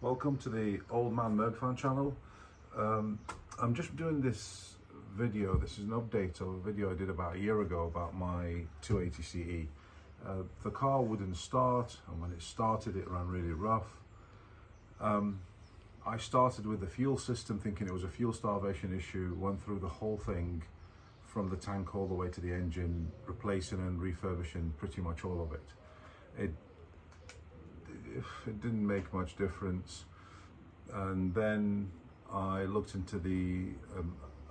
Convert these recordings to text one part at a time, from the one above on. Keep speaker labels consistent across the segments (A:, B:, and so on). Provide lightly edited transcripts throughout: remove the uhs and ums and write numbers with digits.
A: Welcome to the Old Man Mergfan channel. I'm just doing this video. This is an update of a video I did about a year ago about my 280 CE. The car wouldn't start, and when it started it ran really rough. I started with the fuel system thinking it was a fuel starvation issue, went through the whole thing from the tank all the way to the engine, replacing and refurbishing pretty much all of it. It didn't make much difference, and then I looked into the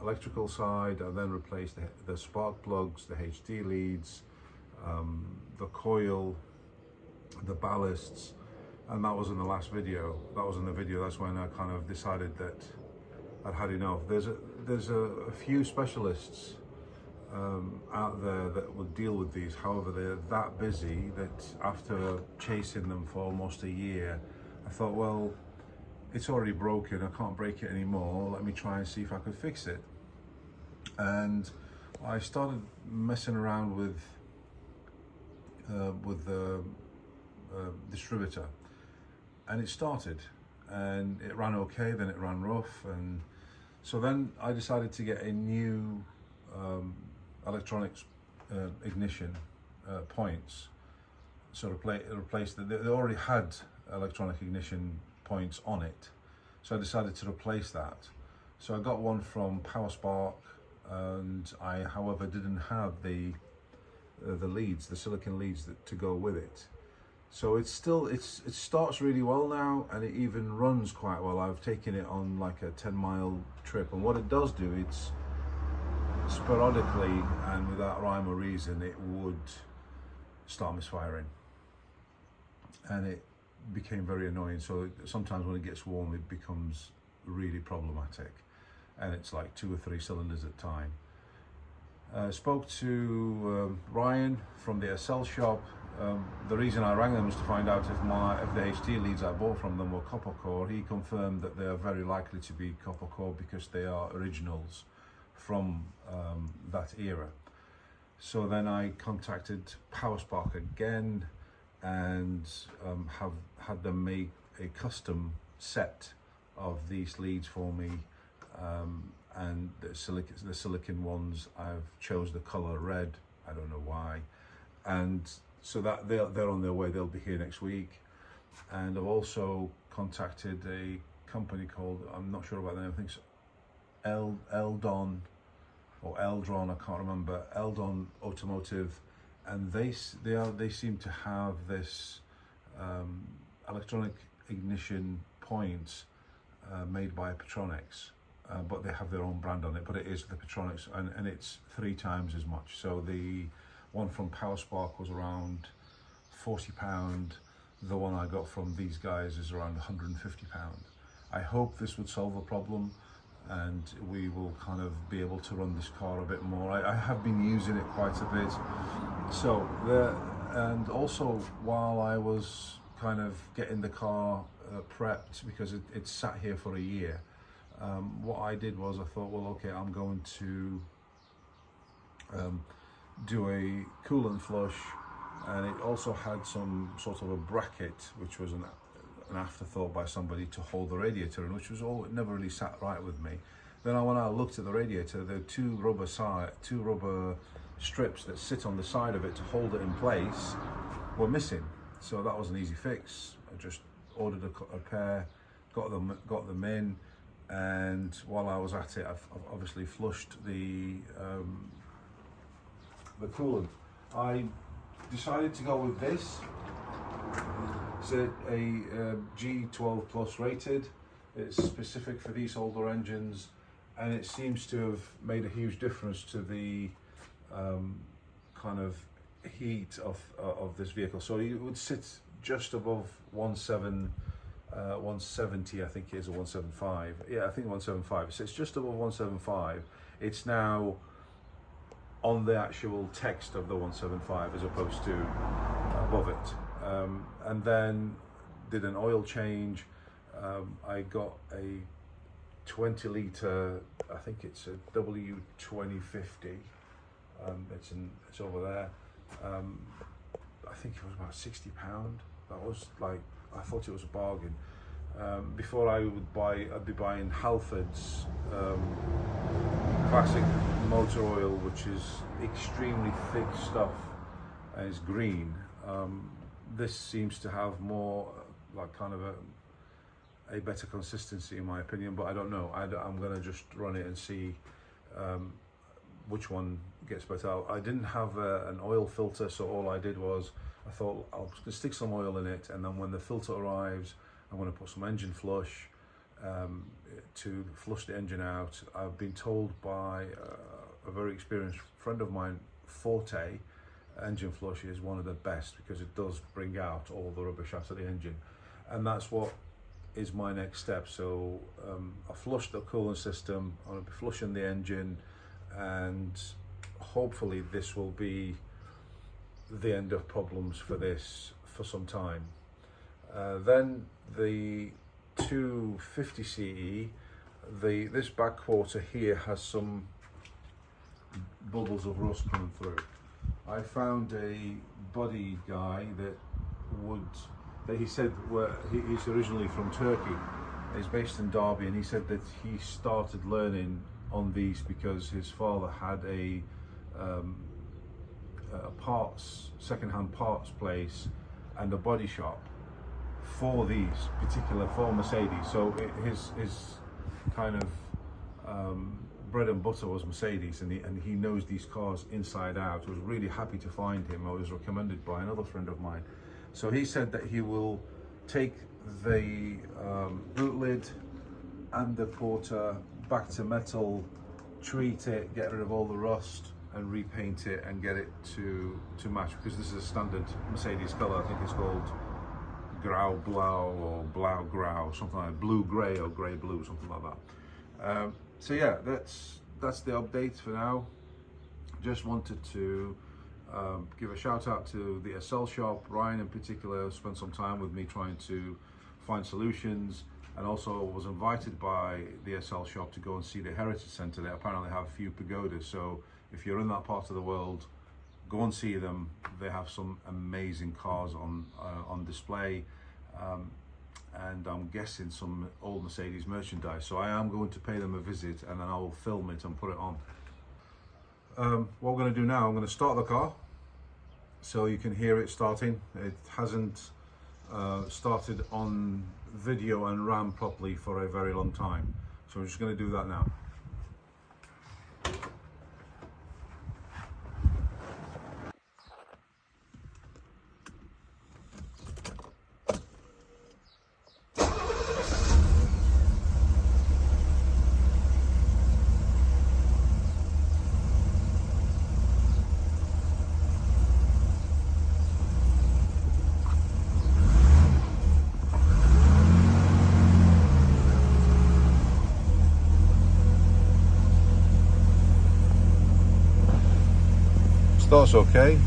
A: electrical side. I then replaced the spark plugs, the HD leads, the coil, the ballasts, and that was in the last video. That's when I kind of decided that I'd had enough. There's a few specialists out there that will deal with these. However, they're that busy that after chasing them for almost a year, I thought, well, it's already broken, I can't break it anymore, let me try and see if I could fix it. And I started messing around with the distributor, and it started, and it ran okay, then it ran rough, and so then I decided to get a new electronics ignition points. So replace they already had electronic ignition points on it, so I decided to replace that. So I got one from PowerSpark, and I, however, didn't have the leads, the silicon leads to go with it. So it starts really well now, and it even runs quite well. I've taken it on like a 10-mile trip, and what it does do, it's sporadically and without rhyme or reason, it would start misfiring, and it became very annoying. So sometimes when it gets warm, it becomes really problematic, and it's like 2 or 3 cylinders at a time. Spoke to Ryan from the SL shop. The reason I rang them was to find out if the HD leads I bought from them were copper core. He confirmed that they are very likely to be copper core because they are originals from that era. So then I contacted PowerSpark again and have had them make a custom set of these leads for me, and the silicon ones, I've chose the color red, I don't know why, and so that they're on their way. They'll be here next week. And I've also contacted a company called, I'm not sure about the name, I think it's Eldon or Eldron, I can't remember, Eldon Automotive, and they seem to have this electronic ignition points made by Petronics, but they have their own brand on it, but it is the Petronics, and it's 3 times as much. So the one from PowerSpark was around £40. The one I got from these guys is around £150. I hope this would solve the problem, and we will kind of be able to run this car a bit more. I have been using it quite a bit. So and also while I was kind of getting the car prepped, because it sat here for a year, what I did was I thought, well, okay, I'm going to do a coolant flush, and it also had some sort of a bracket, which was an afterthought by somebody, to hold the radiator in, which was all, it never really sat right with me. Then when I looked at the radiator, the two rubber strips that sit on the side of it to hold it in place were missing. So that was an easy fix. I just ordered a pair, got them in, and while I was at it, I've obviously flushed the coolant. I decided to go with this. It's a G12 plus rated. It's specific for these older engines, and it seems to have made a huge difference to the kind of heat of this vehicle. So it would sit just above 170, I think it is, a 175. Yeah, I think 175. It sits just above 175. It's now on the actual text of the 175 as opposed to above it. And then did an oil change. I got a 20 litre, I think it's a W114. It's over there. I think it was about £60. That was like, I thought it was a bargain. Before I'd be buying Halford's classic motor oil, which is extremely thick stuff and it's green. This seems to have more like kind of a better consistency in my opinion, but I don't know. I'm gonna just run it and see which one gets better. I didn't have an oil filter, so all I did was I thought I'll stick some oil in it, and then when the filter arrives I'm going to put some engine flush to flush the engine out. I've been told by a very experienced friend of mine, Forte engine flush is one of the best because it does bring out all the rubbish out of the engine, and that's what is my next step. So I flushed the coolant system, I'm going to be flushing the engine, and hopefully this will be the end of problems for this for some time. Then the 250 CE, this back quarter here has some bubbles of rust coming through. I found a body guy that he said he's originally from Turkey. He's based in Derby, and he said that he started learning on these because his father had a second-hand parts place and a body shop for these for Mercedes. So his kind of bread and butter was Mercedes, and he knows these cars inside out. I was really happy to find him. I was recommended by another friend of mine. So he said that he will take the boot lid and the quarter back to metal, treat it, get rid of all the rust, and repaint it and get it to match, because this is a standard Mercedes color. I think it's called Grau Blau or Blau Grau, something like blue grey or grey blue, something like that. So yeah, that's the update for now. Just wanted to give a shout out to the SL shop. Ryan in particular spent some time with me trying to find solutions, and also was invited by the SL shop to go and see the Heritage Centre. They apparently have a few pagodas, so if you're in that part of the world, go and see them. They have some amazing cars on display, and I'm guessing some old Mercedes merchandise. So I am going to pay them a visit, and then I will film it and put it on. What we're going to do now, I'm going to start the car so you can hear it starting. It hasn't started on video and RAM properly for a very long time, so I'm just going to do that now. Starts okay.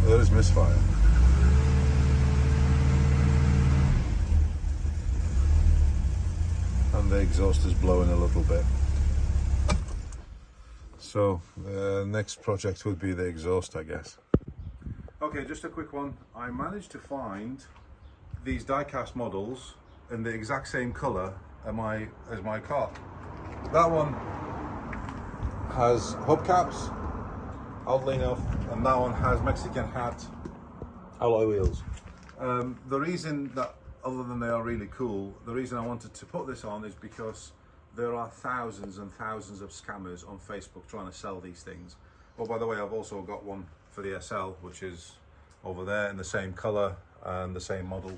A: There is misfire. And the exhaust is blowing a little bit. So the next project would be the exhaust, I guess. Okay, just a quick one. I managed to find these die-cast models in the exact same colour as my car. That one has hubcaps, oddly enough, and that one has Mexican hat alloy wheels. The reason that, other than they are really cool, the reason I wanted to put this on is because there are thousands and thousands of scammers on Facebook trying to sell these things. Oh, by the way, I've also got one for the SL, which is over there in the same color and the same model.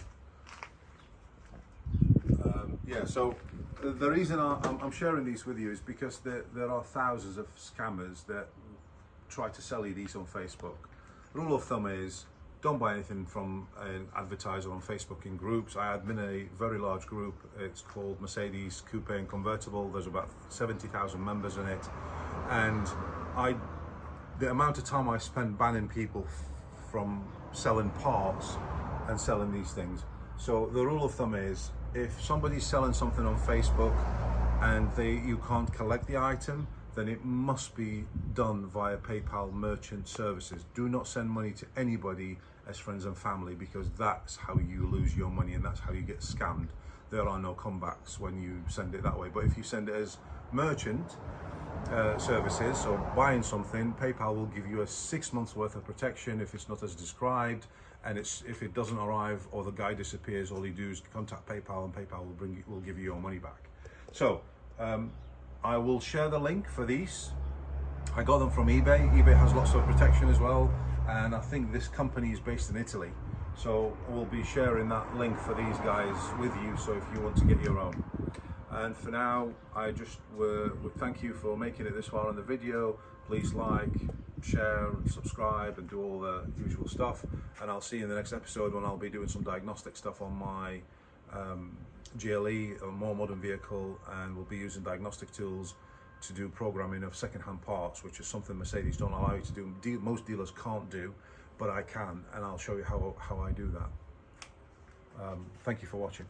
A: Yeah, so the reason I'm sharing these with you is because there are thousands of scammers that try to sell you these on Facebook. Rule of thumb is, don't buy anything from an advertiser on Facebook in groups. I admin a very large group. It's called Mercedes Coupe and Convertible. There's about 70,000 members in it, and the amount of time I spend banning people from selling parts and selling these things. So the rule of thumb is, if somebody's selling something on Facebook and you can't collect the item, then it must be done via PayPal merchant services. Do not send money to anybody as friends and family, because that's how you lose your money and that's how you get scammed. There are no comebacks when you send it that way. But if you send it as merchant services, so buying something, PayPal will give you a 6 months worth of protection if it's not as described, and if it doesn't arrive or the guy disappears, all you do is contact PayPal and PayPal will give you your money back. So I will share the link for these. I got them from eBay. eBay has lots of protection as well, and I think this company is based in Italy. So we'll be sharing that link for these guys with you, so if you want to get your own. And for now, I just would thank you for making it this far in the video. Please like, share, and subscribe, and do all the usual stuff. And I'll see you in the next episode when I'll be doing some diagnostic stuff on my GLE, a more modern vehicle, and we'll be using diagnostic tools to do programming of second-hand parts, which is something Mercedes don't allow you to do. Most dealers can't do, but I can, and I'll show you how I do that. Thank you for watching.